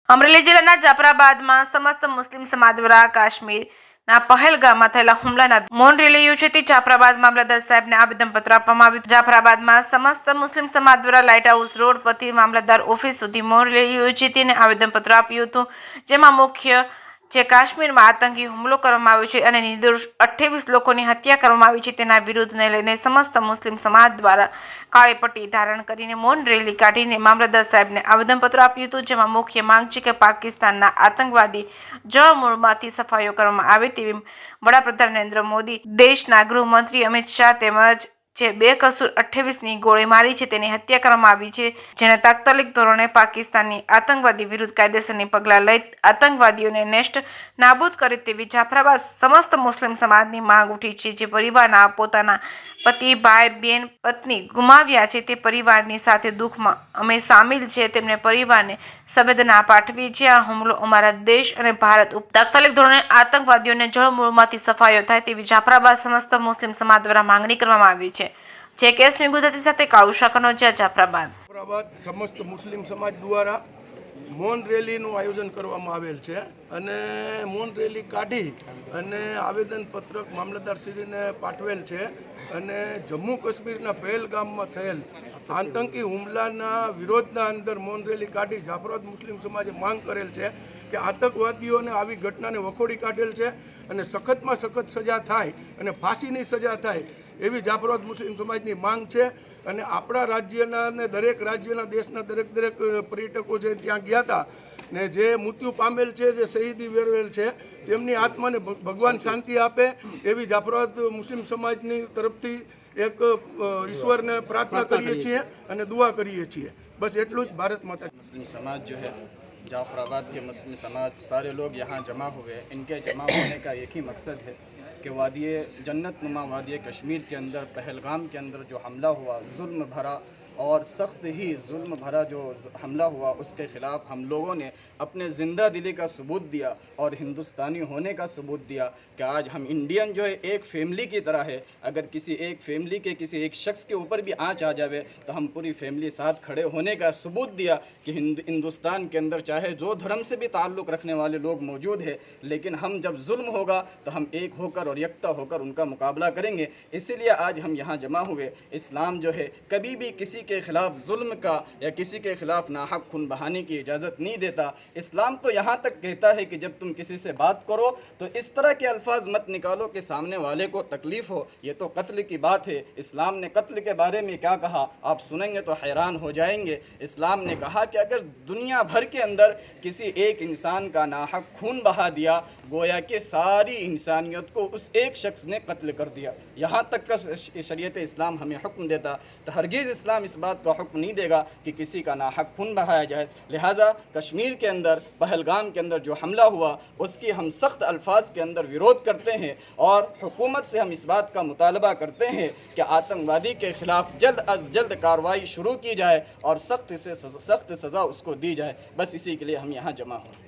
અમરેલી જિલ્લાના જાફરાબાદમાં સમસ્ત મુસ્લિમ સમાજ દ્વારા કાશ્મીરના પહેલગામમાં થયેલા હુમલાના મૌન રેલી યોજી હતી। જાફરાબાદ મામલતદાર સાહેબને આવેદનપત્ર આપવામાં આવ્યું। જાફરાબાદમાં સમસ્ત મુસ્લિમ સમાજ દ્વારા લાઇટ હાઉસ રોડ પરથી મામલતદાર ઓફિસ સુધી મૌન રેલી યોજી હતી અને આવેદનપત્ર આપ્યું હતું, જેમાં મુખ્ય જે કાશ્મીરમાં આતંકી હુમલો કરવામાં આવ્યો છે અને નિર્દોષ 28 લોકોની હત્યા કરવામાં આવી છે તેના વિરોધને લઈને સમસ્ત મુસ્લિમ સમાજ દ્વારા કાળી પટ્ટી ધારણ કરીને મૌન રેલી કાઢીને મામલતદાર સાહેબને આવેદનપત્ર આપ્યું હતું, જેમાં મુખ્ય માંગ છે કે પાકિસ્તાનના આતંકવાદી જળમૂળમાંથી સફાયો કરવામાં આવે તેવી વડાપ્રધાન નરેન્દ્ર મોદી, દેશના ગૃહમંત્રી અમિત શાહ તેમજ જે બેકસૂર 28ની ગોળી મારી છે તેની હત્યા કરવામાં આવી છે, જેને તાત્કાલિક ધોરણે પાકિસ્તાનની આતંકવાદી વિરુદ્ધ કાયદેસરની પગલાં લઈ આતંકવાદીઓને નેષ્ટ નાબૂદ કરે તેવી જાફરાબાદ સમસ્ત મુસ્લિમ સમાજની માંગ ઉઠી છે। જે પરિવારના પોતાના પતિ, ભાઈ, બહેન, પત્ની ગુમાવ્યા છે તે પરિવારની સાથે દુઃખમાં અમે સામેલ છે, તેમને પરિવારને સંવેદના પાઠવી છે। આ હુમલો અમારા દેશ અને ભારત ઉપર તાત્કાલિક ધોરણે આતંકવાદીઓને જળમૂળમાંથી સફાયો થાય તેવી જાફરાબાદ સમસ્ત મુસ્લિમ સમાજ દ્વારા માંગણી કરવામાં આવી છે। જે કેસની ગુજરાતી સાથે કાળુ શાકનો જાફરાબાદ સમસ્ત મુસ્લિમ સમાજ દ્વારા મૌન રેલીનું આયોજન કરવામાં આવેલ છે અને મૌન રેલી કાઢી અને આવેદનપત્રક મામલતદારશ્રીને પાઠવેલ છે અને જમ્મુ કાશ્મીરના પહેલગામમાં થયેલ આતંકી હુમલાના વિરોધના અંદર મૌન રેલી કાઢી જાફરાબાદ મુસ્લિમ સમાજે માંગ કરેલ છે કે આતંકવાદીઓને આવી ઘટનાને વખોડી કાઢેલ છે અને સખતમાં સખત સજા થાય અને ફાંસીની સજા થાય એવી જાફરાબાદ મુસ્લિમ સમાજની માંગ છે। અને આપણા રાજ્યના અને દરેક રાજ્યના દેશના દરેક પર્યટકો છે ત્યાં ગયા હતા ને જે મૃત્યુ પામેલ છે, જે શહીદી વેરવેલ છે, તેમની આત્માને ભગવાન શાંતિ આપે એવી જાફરાબાદ મુસ્લિમ સમાજની તરફથી એક ઈશ્વરને પ્રાર્થના કરીએ છીએ અને દુઆ કરીએ છીએ। બસ એટલું જ। ભારત માતા। मुस्लिम समाज जो है जाफराबाद के मुस्लिम समाज सारे लोग यहाँ जमा हुए। इनके जमा होने का एक ही मकसद है कि वादिय जन्नत नुमा वादिय कश्मीर के अंदर पहलगाम के अंदर जो हमला हुआ, जुल्म भरा और सख्त ही जुल्म भरा जो हमला हुआ, उसके ख़िलाफ़ हम लोगों ने अपने ज़िंदा दिली का सबूत दिया और हिंदुस्तानी होने का सबूत दिया कि आज हम इंडियन जो है एक फैमिली की तरह है। अगर किसी एक फैमिली के किसी एक शख्स के ऊपर भी आँच आ जावे तो हम पूरी फैमिली साथ खड़े होने का सबूत दिया कि हिंदुस्तान के अंदर चाहे जो धर्म से भी ताल्लुक़ रखने वाले लोग मौजूद हैं, लेकिन हम जब जुल्म होगा तो हम एक होकर और यकता होकर उनका मुकाबला करेंगे। इसीलिए आज हम यहाँ जमा हुए। इस्लाम जो है कभी भी किसी के ख़िलाफ़ जुल्म का या किसी के ख़िलाफ़ नाहक खून बहाने की इजाज़त नहीं देता। इस्लाम तो यहाँ तक कहता है कि जब तुम किसी से बात करो तो इस तरह के अल्फाज मत निकालो कि सामने वाले को तकलीफ़ हो। ये तो कत्ल की बात है। इस्लाम ने कत्ल के बारे में क्या कहा आप सुनेंगे तो हैरान हो जाएंगे। इस्लाम ने कहा कि अगर दुनिया भर के अंदर किसी एक इंसान का नाहक खून बहा दिया, गोया कि सारी इंसानियत को उस एक शख्स ने कत्ल कर दिया। यहाँ तक का शरीयत इस्लाम हमें हुक्म देता, तो हरगिज़ इस्लाम इस बात का हुक्म नहीं देगा कि किसी का नाहक खून बहाया जाए। लिहाजा कश्मीर के अंदर पहलगाम के अंदर जो हमला हुआ उसकी हम सख्त अल्फाज के अंदर विरोध करते हैं और हुकूमत से हम इस बात का मुतालबा करते हैं कि आतंकवादी के ख़िलाफ़ जल्द अज जल्द कार्रवाई शुरू की जाए और सख्त से सख्त सज़ा उसको दी जाए। बस इसी के लिए हम यहाँ जमा हुए।